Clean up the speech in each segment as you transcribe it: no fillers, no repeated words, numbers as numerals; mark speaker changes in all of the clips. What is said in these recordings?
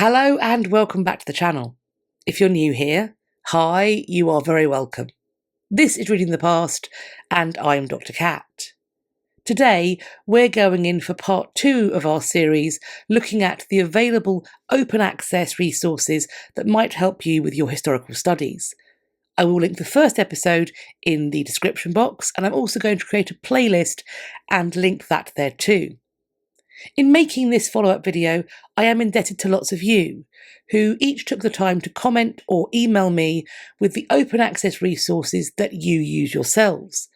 Speaker 1: Hello and welcome back to the channel. If you're new here, hi, you are very welcome. This is Reading the Past and I'm Dr. Cat. Today we're going in for part 2 of our series looking at the available open access resources that might help you with your historical studies. I will link the first episode in the description box, and I'm also going to create a playlist and link that there too. In making this follow-up video, I am indebted to lots of you, who each took the time to comment or email me with the open access resources that you use yourselves.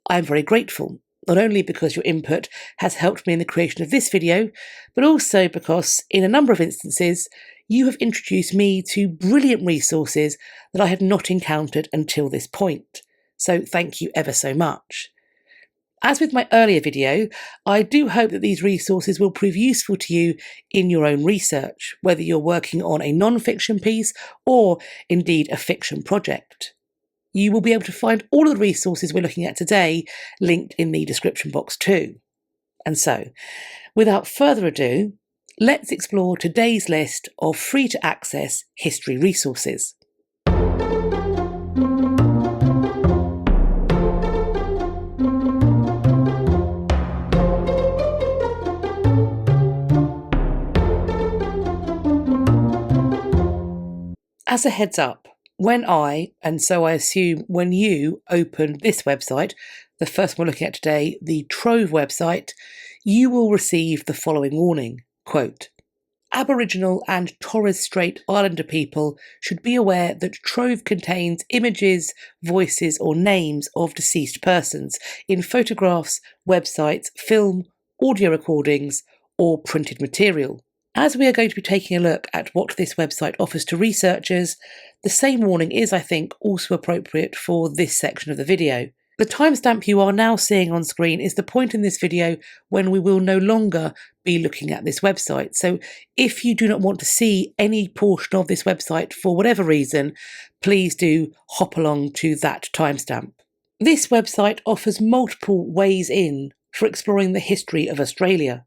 Speaker 1: I am very grateful, not only because your input has helped me in the creation of this video, but also because, in a number of instances, you have introduced me to brilliant resources that I had not encountered until this point. So thank you ever so much. As with my earlier video, I do hope that these resources will prove useful to you in your own research, whether you're working on a non-fiction piece or indeed a fiction project. You will be able to find all of the resources we're looking at today linked in the description box too. And so, without further ado, let's explore today's list of free-to-access history resources. As a heads up, when I, and so I assume when you, open this website, the first one we're looking at today, the Trove website, you will receive the following warning, quote, "Aboriginal and Torres Strait Islander people should be aware that Trove contains images, voices or names of deceased persons in photographs, websites, film, audio recordings or printed material. As we are going to be taking a look at what this website offers to researchers, the same warning is, I think, also appropriate for this section of the video. The timestamp you are now seeing on screen is the point in this video when we will no longer be looking at this website. So if you do not want to see any portion of this website for whatever reason, please do hop along to that timestamp. This website offers multiple ways in for exploring the history of Australia.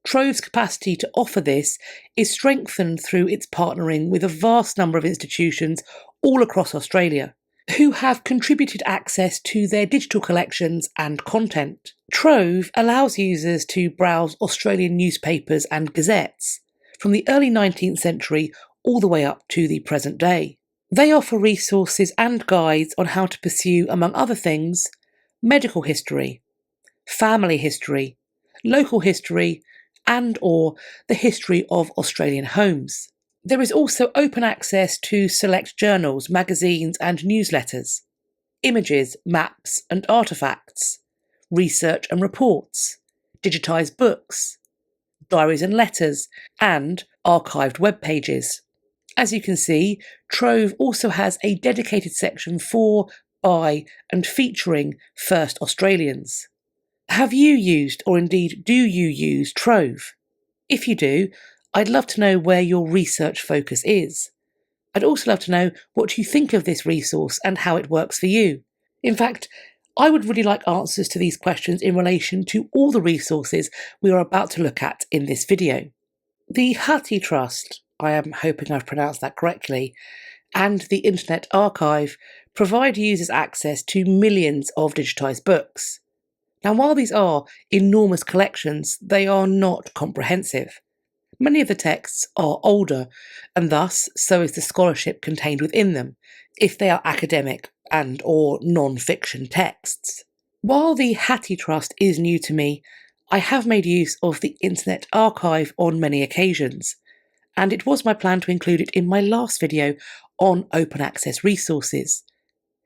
Speaker 1: Trove's capacity to offer this is strengthened through its partnering with a vast number of institutions all across Australia, who have contributed access to their digital collections and content. Trove allows users to browse Australian newspapers and gazettes from the early 19th century all the way up to the present day. They offer resources and guides on how to pursue, among other things, medical history, family history, local history, and or the history of Australian homes. There is also open access to select journals, magazines and newsletters, images, maps and artefacts, research and reports, digitised books, diaries and letters, and archived web pages. As you can see, Trove also has a dedicated section for, by and featuring First Australians. Have you used, or indeed do you use, Trove? If you do, I'd love to know where your research focus is. I'd also love to know what you think of this resource and how it works for you. In fact, I would really like answers to these questions in relation to all the resources we are about to look at in this video. The Hati Trust, I am hoping I've pronounced that correctly, and the Internet Archive provide users access to millions of digitised books. Now, while these are enormous collections, they are not comprehensive. Many of the texts are older, and thus so is the scholarship contained within them, if they are academic and or non-fiction texts. While the Hati Trust is new to me, I have made use of the Internet Archive on many occasions, and it was my plan to include it in my last video on open access resources.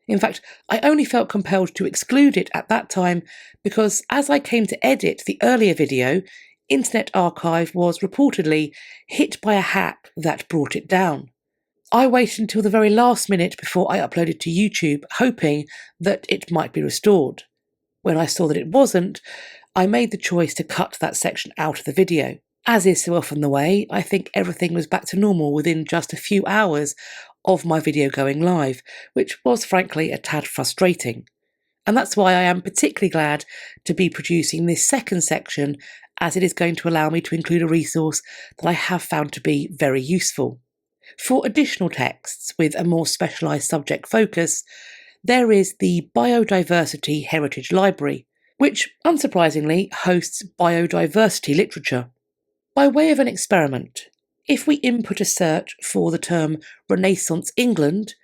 Speaker 1: In fact, I only felt compelled to exclude it at that time because as I came to edit the earlier video, Internet Archive was reportedly hit by a hack that brought it down. I waited until the very last minute before I uploaded to YouTube, hoping that it might be restored. When I saw that it wasn't, I made the choice to cut that section out of the video. As is so often the way, I think everything was back to normal within just a few hours of my video going live, which was frankly a tad frustrating. And that's why I am particularly glad to be producing this second section as it is going to allow me to include a resource that I have found to be very useful. For additional texts with a more specialised subject focus, there is the Biodiversity Heritage Library, which, unsurprisingly, hosts biodiversity literature. By way of an experiment, if we input a search for the term Renaissance England,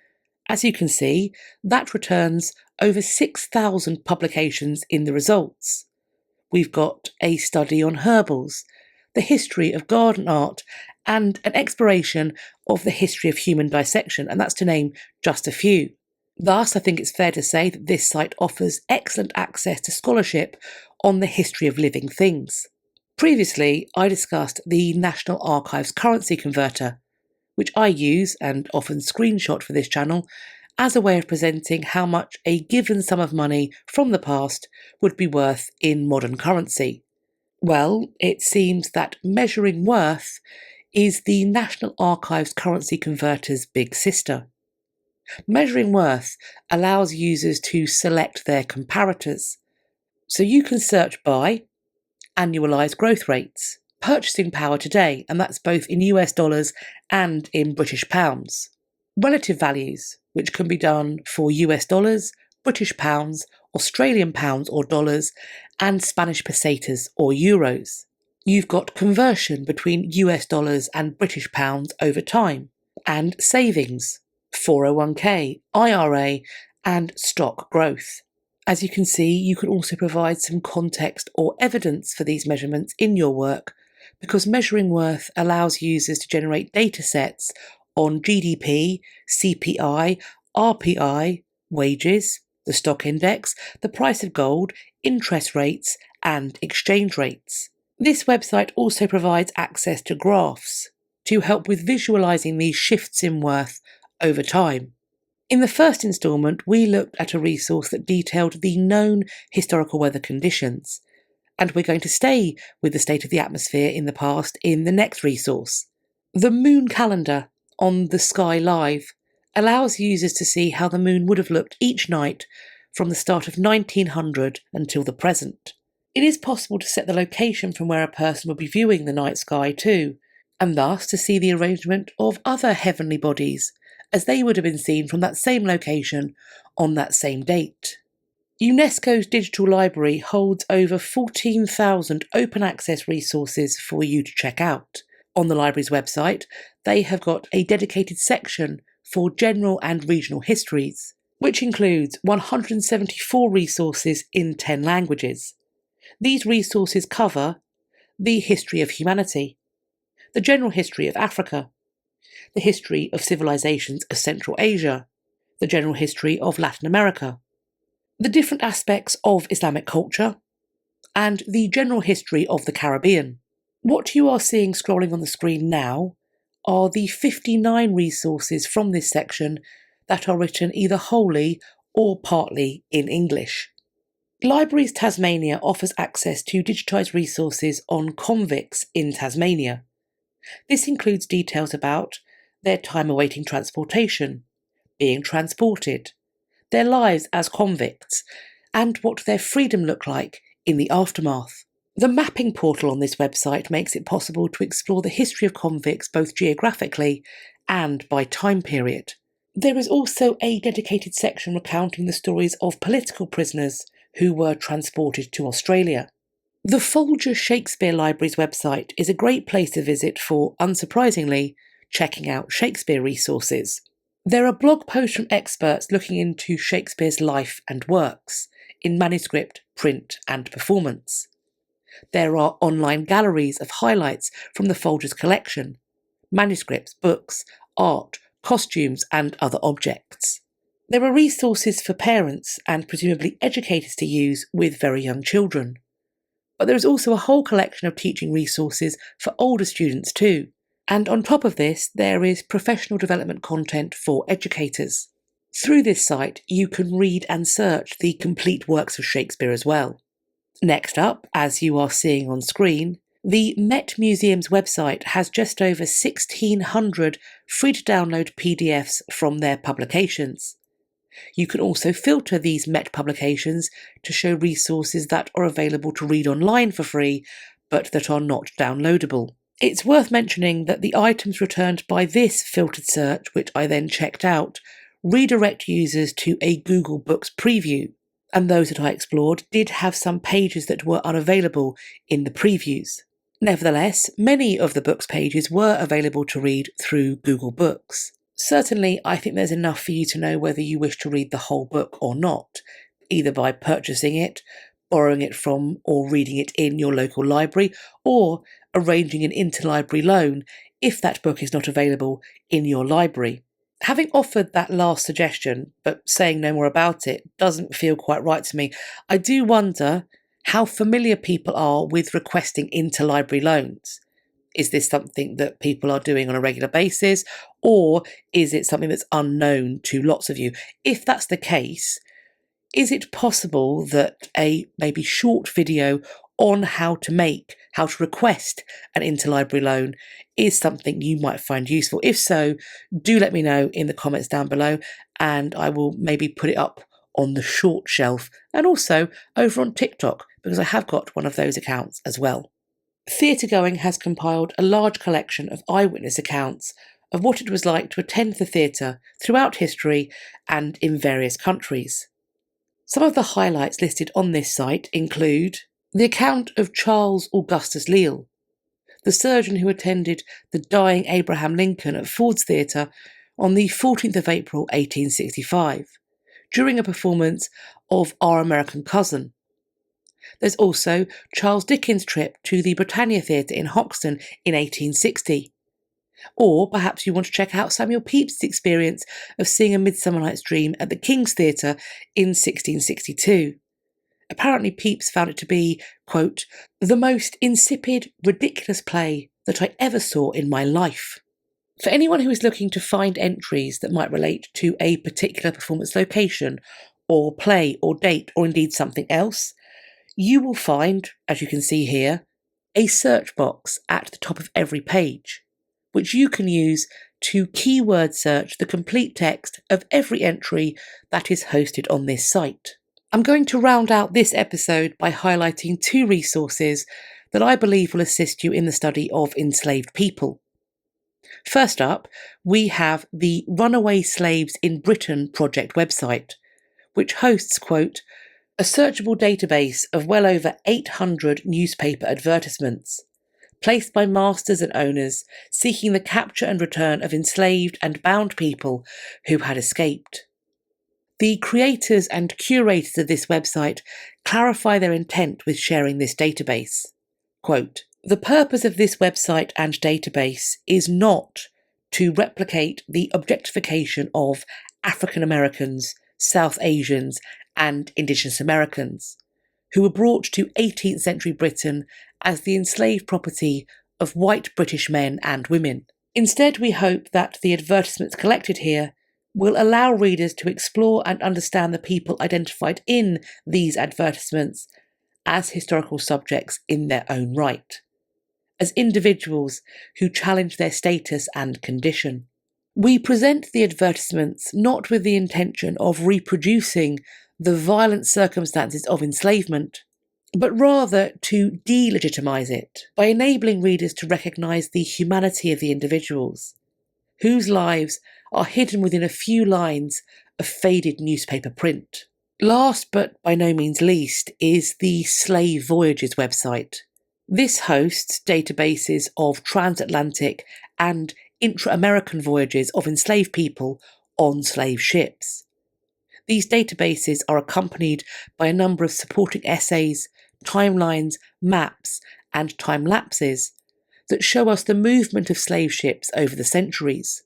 Speaker 1: as you can see, that returns over 6,000 publications in the results. We've got a study on herbals, the history of garden art, and an exploration of the history of human dissection, and that's to name just a few. Thus, I think it's fair to say that this site offers excellent access to scholarship on the history of living things. Previously, I discussed the National Archives currency converter, which I use and often screenshot for this channel as a way of presenting how much a given sum of money from the past would be worth in modern currency. Well, it seems that measuring worth is the National Archives currency converter's big sister. Measuring worth allows users to select their comparators. So you can search by annualised growth rates, purchasing power today, and that's both in US dollars and in British pounds. Relative values, which can be done for US dollars, British pounds, Australian pounds or dollars, and Spanish pesetas or euros. You've got conversion between US dollars and British pounds over time, and savings, 401k, IRA, and stock growth. As you can see, you can also provide some context or evidence for these measurements in your work, because measuring worth allows users to generate data sets on GDP, CPI, RPI, wages, the stock index, the price of gold, interest rates, and exchange rates. This website also provides access to graphs to help with visualising these shifts in worth over time. In the first instalment, we looked at a resource that detailed the known historical weather conditions, and we're going to stay with the state of the atmosphere in the past in the next resource. The moon calendar on the Sky Live allows users to see how the moon would have looked each night from the start of 1900 until the present. It is possible to set the location from where a person would be viewing the night sky too, and thus to see the arrangement of other heavenly bodies, as they would have been seen from that same location on that same date. UNESCO's digital library holds over 14,000 open access resources for you to check out. On the library's website, they have got a dedicated section for general and regional histories, which includes 174 resources in 10 languages. These resources cover the history of humanity, the general history of Africa, the history of civilizations of Central Asia, the general history of Latin America, the different aspects of Islamic culture, and the general history of the Caribbean. What you are seeing scrolling on the screen now are the 59 resources from this section that are written either wholly or partly in English. Libraries Tasmania offers access to digitised resources on convicts in Tasmania. This includes details about their time awaiting transportation, being transported, their lives as convicts, and what their freedom looked like in the aftermath. The mapping portal on this website makes it possible to explore the history of convicts both geographically and by time period. There is also a dedicated section recounting the stories of political prisoners who were transported to Australia. The Folger Shakespeare Library's website is a great place to visit for, unsurprisingly, checking out Shakespeare resources. There are blog posts from experts looking into Shakespeare's life and works, in manuscript, print, and performance. There are online galleries of highlights from the Folger's collection, manuscripts, books, art, costumes, and other objects. There are resources for parents and presumably educators to use with very young children. But there is also a whole collection of teaching resources for older students too. And on top of this, there is professional development content for educators. Through this site, you can read and search the complete works of Shakespeare as well. Next up, as you are seeing on screen, the Met Museum's website has just over 1,600 free-to-download PDFs from their publications. You can also filter these Met publications to show resources that are available to read online for free, but that are not downloadable. It's worth mentioning that the items returned by this filtered search, which I then checked out, redirect users to a Google Books preview, and those that I explored did have some pages that were unavailable in the previews. Nevertheless, many of the books pages were available to read through Google Books. Certainly, I think there's enough for you to know whether you wish to read the whole book or not, either by purchasing it, borrowing it from or reading it in your local library, or arranging an interlibrary loan if that book is not available in your library. Having offered that last suggestion, but saying no more about it, doesn't feel quite right to me. I do wonder how familiar people are with requesting interlibrary loans. Is this something that people are doing on a regular basis, or is it something that's unknown to lots of you? If that's the case, is it possible that a maybe short video on how to request an interlibrary loan is something you might find useful? If so, do let me know in the comments down below, and I will maybe put it up on the short shelf and also over on TikTok, because I have got one of those accounts as well. Theatregoing has compiled a large collection of eyewitness accounts of what it was like to attend the theatre throughout history and in various countries. Some of the highlights listed on this site include the account of Charles Augustus Leal, the surgeon who attended the dying Abraham Lincoln at Ford's Theatre on the 14th of April 1865, during a performance of Our American Cousin. There's also Charles Dickens' trip to the Britannia Theatre in Hoxton in 1860. Or perhaps you want to check out Samuel Pepys' experience of seeing A Midsummer Night's Dream at the King's Theatre in 1662. Apparently Pepys found it to be, quote, the most insipid, ridiculous play that I ever saw in my life. For anyone who is looking to find entries that might relate to a particular performance location, or play, or date, or indeed something else, you will find, as you can see here, a search box at the top of every page, which you can use to keyword search the complete text of every entry that is hosted on this site. I'm going to round out this episode by highlighting two resources that I believe will assist you in the study of enslaved people. First up, we have the Runaway Slaves in Britain project website, which hosts, quote, a searchable database of well over 800 newspaper advertisements, placed by masters and owners seeking the capture and return of enslaved and bound people who had escaped. The creators and curators of this website clarify their intent with sharing this database. Quote, the purpose of this website and database is not to replicate the objectification of African Americans, South Asians, and Indigenous Americans, who were brought to 18th century Britain as the enslaved property of white British men and women. Instead, we hope that the advertisements collected here will allow readers to explore and understand the people identified in these advertisements as historical subjects in their own right, as individuals who challenge their status and condition. We present the advertisements not with the intention of reproducing the violent circumstances of enslavement, but rather to delegitimize it by enabling readers to recognise the humanity of the individuals, whose lives are hidden within a few lines of faded newspaper print. Last but by no means least is the Slave Voyages website. This hosts databases of transatlantic and intra-American voyages of enslaved people on slave ships. These databases are accompanied by a number of supporting essays, timelines, maps, and time lapses that show us the movement of slave ships over the centuries.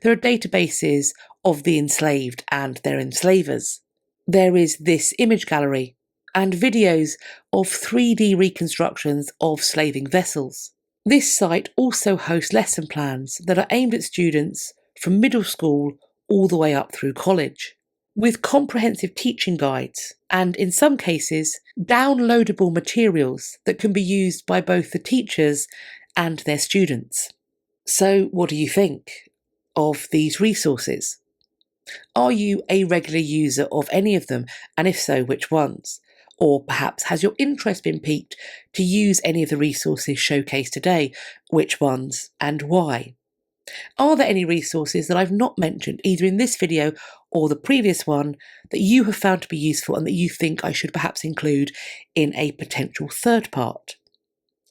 Speaker 1: There are databases of the enslaved and their enslavers. There is this image gallery and videos of 3D reconstructions of slaving vessels. This site also hosts lesson plans that are aimed at students from middle school all the way up through college, with comprehensive teaching guides and, in some cases, downloadable materials that can be used by both the teachers and their students. So, what do you think of these resources? Are you a regular user of any of them, and if so, which ones? Or perhaps has your interest been piqued to use any of the resources showcased today? Which ones and why? Are there any resources that I've not mentioned either in this video or the previous one that you have found to be useful and that you think I should perhaps include in a potential third part?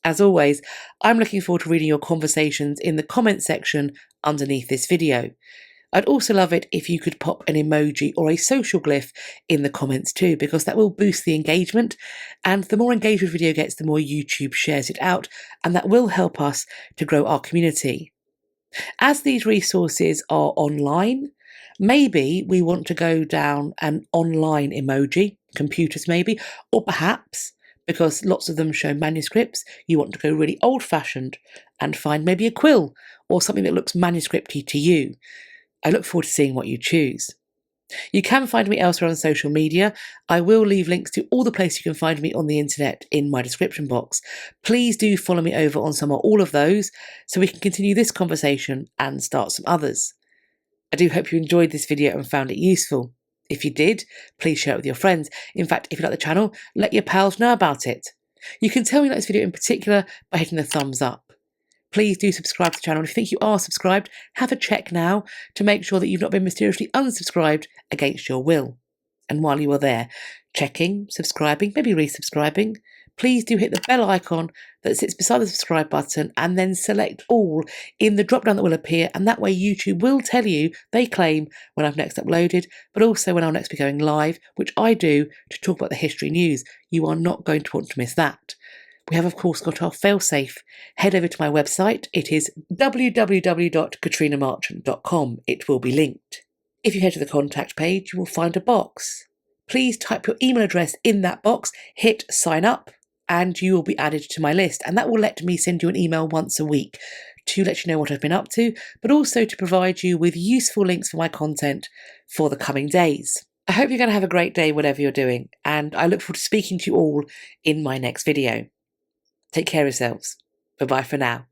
Speaker 1: As always, I'm looking forward to reading your conversations in the comments section underneath this video. I'd also love it if you could pop an emoji or a social glyph in the comments too, because that will boost the engagement, and the more engaged the video gets, the more YouTube shares it out, and that will help us to grow our community. As these resources are online, maybe we want to go down an online emoji, computers maybe, or perhaps, because lots of them show manuscripts, you want to go really old-fashioned and find maybe a quill or something that looks manuscripty to you. I look forward to seeing what you choose. You can find me elsewhere on social media. I will leave links to all the places you can find me on the internet in my description box. Please do follow me over on some or all of those so we can continue this conversation and start some others. I do hope you enjoyed this video and found it useful. If you did, please share it with your friends. In fact, if you like the channel, let your pals know about it. You can tell me you like this video in particular by hitting the thumbs up. Please do subscribe to the channel. If you think you are subscribed, have a check now to make sure that you've not been mysteriously unsubscribed against your will. And while you are there, checking, subscribing, maybe resubscribing, please do hit the bell icon that sits beside the subscribe button and then select all in the drop down that will appear, and that way YouTube will tell you, they claim, when I've next uploaded, but also when I'll next be going live, which I do to talk about the history news. You are not going to want to miss that. We have, of course, got our failsafe. Head over to my website. It is www.katrinamarchant.com. It will be linked. If you head to the contact page, you will find a box. Please type your email address in that box, hit sign up, and you will be added to my list. And that will let me send you an email once a week to let you know what I've been up to, but also to provide you with useful links for my content for the coming days. I hope you're going to have a great day, whatever you're doing, and I look forward to speaking to you all in my next video. Take care of yourselves. Bye-bye for now.